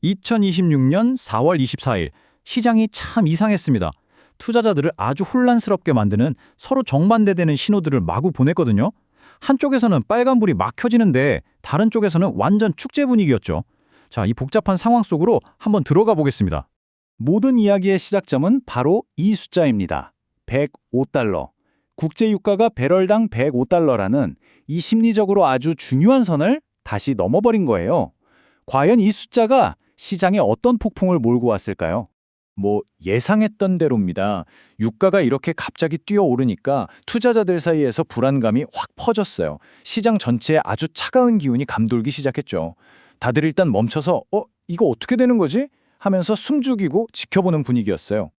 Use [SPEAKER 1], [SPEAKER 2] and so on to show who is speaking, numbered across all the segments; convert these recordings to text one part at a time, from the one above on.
[SPEAKER 1] 2026년 4월 24일 시장이 참 이상했습니다. 투자자들을 아주 혼란스럽게 만드는 서로 정반대되는 신호들을 마구 보냈거든요. 한쪽에서는 빨간불이 막 켜지는데 다른 쪽에서는 완전 축제 분위기였죠. 자, 이 복잡한 상황 속으로 한번 들어가 보겠습니다.
[SPEAKER 2] 모든 이야기의 시작점은 바로 이 숫자입니다. 105달러. 국제유가가 배럴당 105달러라는 이 심리적으로 아주 중요한 선을 다시 넘어버린 거예요. 과연 이 숫자가 시장에 어떤 폭풍을 몰고 왔을까요? 예상했던 대로입니다. 유가가 이렇게 갑자기 뛰어오르니까 투자자들 사이에서 불안감이 확 퍼졌어요. 시장 전체에 아주 차가운 기운이 감돌기 시작했죠. 다들 일단 멈춰서 이거 어떻게 되는 거지? 하면서 숨죽이고 지켜보는 분위기였어요.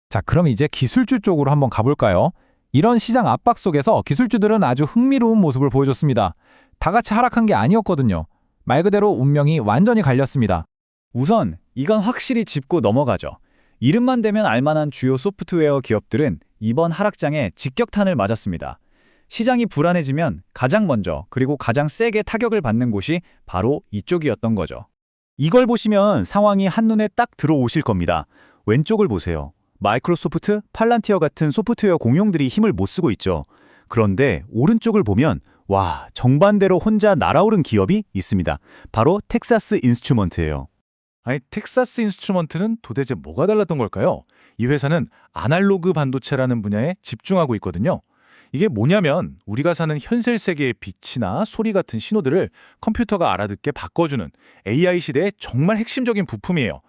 [SPEAKER 3] 자, 그럼 이제 기술주 쪽으로 한번 가볼까요? 이런 시장 압박 속에서 기술주들은 아주 흥미로운 모습을 보여줬습니다. 다 같이 하락한 게 아니었거든요. 말 그대로 운명이 완전히 갈렸습니다.
[SPEAKER 2] 우선 이건 확실히 짚고 넘어가죠. 이름만 대면 알만한 주요 소프트웨어 기업들은 이번 하락장에 직격탄을 맞았습니다. 시장이 불안해지면 가장 먼저 그리고 가장 세게 타격을 받는 곳이 바로 이쪽이었던 거죠. 이걸 보시면 상황이 한눈에 딱 들어오실 겁니다. 왼쪽을 보세요. 마이크로소프트, 팔란티어 같은 소프트웨어 공룡들이 힘을 못 쓰고 있죠. 그런데 오른쪽을 보면 정반대로 혼자 날아오른 기업이 있습니다. 바로 텍사스 인스트루먼트예요. 아니, 텍사스 인스트루먼트는 도대체 뭐가 달랐던 걸까요? 이 회사는 아날로그 반도체라는 분야에 집중하고 있거든요. 이게 뭐냐면 우리가 사는 현실 세계의 빛이나 소리 같은 신호들을 컴퓨터가 알아듣게 바꿔주는 AI 시대의 정말 핵심적인 부품이에요.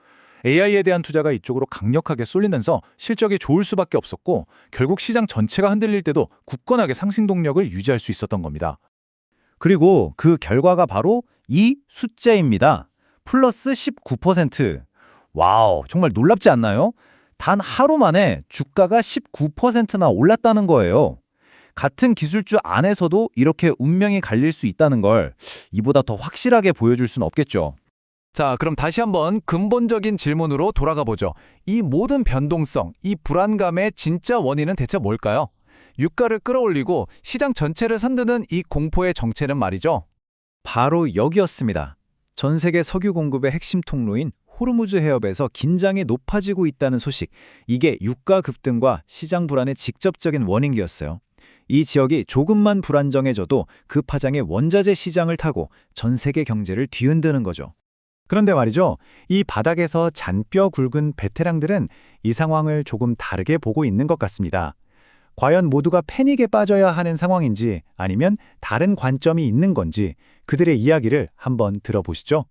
[SPEAKER 2] AI에 대한 투자가 이쪽으로 강력하게 쏠리면서 실적이 좋을 수밖에 없었고 결국 시장 전체가 흔들릴 때도 굳건하게 상승 동력을 유지할 수 있었던 겁니다. 그리고 그 결과가 바로 이 숫자입니다. 플러스 19%. 와우, 정말 놀랍지 않나요? 단 하루 만에 주가가 19%나 올랐다는 거예요. 같은 기술주 안에서도 이렇게 운명이 갈릴 수 있다는 걸 이보다 더 확실하게 보여줄 수는 없겠죠.
[SPEAKER 3] 자, 그럼 다시 한번 근본적인 질문으로 돌아가 보죠. 이 모든 변동성, 이 불안감의 진짜 원인은 대체 뭘까요? 유가를 끌어올리고 시장 전체를 흔드는 이 공포의 정체는 말이죠.
[SPEAKER 2] 바로 여기였습니다. 전 세계 석유 공급의 핵심 통로인 호르무즈 해협에서 긴장이 높아지고 있다는 소식. 이게 유가 급등과 시장 불안의 직접적인 워닝이었어요. 이 지역이 조금만 불안정해져도 그 파장의 원자재 시장을 타고 전 세계 경제를 뒤흔드는 거죠. 그런데 말이죠. 이 바닥에서 잔뼈 굵은 베테랑들은 이 상황을 조금 다르게 보고 있는 것 같습니다. 과연 모두가 패닉에 빠져야 하는 상황인지 아니면 다른 관점이 있는 건지 그들의 이야기를 한번 들어보시죠.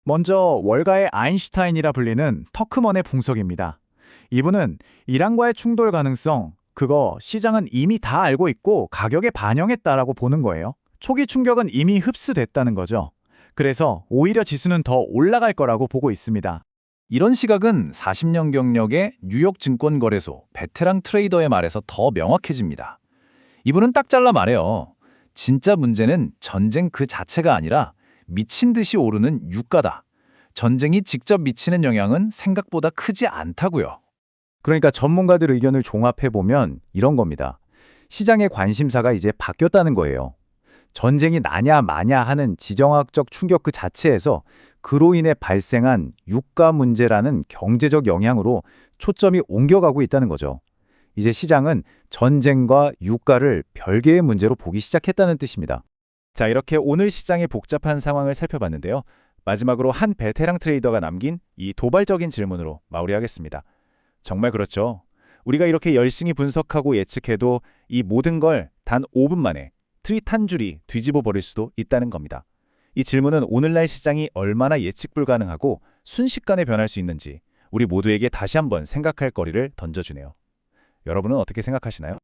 [SPEAKER 2] 먼저 월가의 아인슈타인이라 불리는 터크먼의 분석입니다. 이분은 이란과의 충돌 가능성, 그거 시장은 이미 다 알고 있고 가격에 반영했다라고 보는 거예요. 초기 충격은 이미 흡수됐다는 거죠. 그래서 오히려 지수는 더 올라갈 거라고 보고 있습니다. 이런 시각은 40년 경력의 뉴욕 증권거래소 베테랑 트레이더의 말에서 더 명확해집니다. 이분은 딱 잘라 말해요. 진짜 문제는 전쟁 그 자체가 아니라 미친 듯이 오르는 유가다. 전쟁이 직접 미치는 영향은 생각보다 크지 않다고요. 그러니까 전문가들 의견을 종합해보면 이런 겁니다. 시장의 관심사가 이제 바뀌었다는 거예요. 전쟁이 나냐 마냐 하는 지정학적 충격 그 자체에서 그로 인해 발생한 유가 문제라는 경제적 영향으로 초점이 옮겨가고 있다는 거죠. 이제 시장은 전쟁과 유가를 별개의 문제로 보기 시작했다는 뜻입니다. 자, 이렇게 오늘 시장의 복잡한 상황을 살펴봤는데요. 마지막으로 한 베테랑 트레이더가 남긴 이 도발적인 질문으로 마무리하겠습니다. 정말 그렇죠. 우리가 이렇게 열심히 분석하고 예측해도 이 모든 걸 단 5분 만에 트윗 한 줄이 뒤집어 버릴 수도 있다는 겁니다. 이 질문은 오늘날 시장이 얼마나 예측 불가능하고 순식간에 변할 수 있는지 우리 모두에게 다시 한번 생각할 거리를 던져주네요. 여러분은 어떻게 생각하시나요?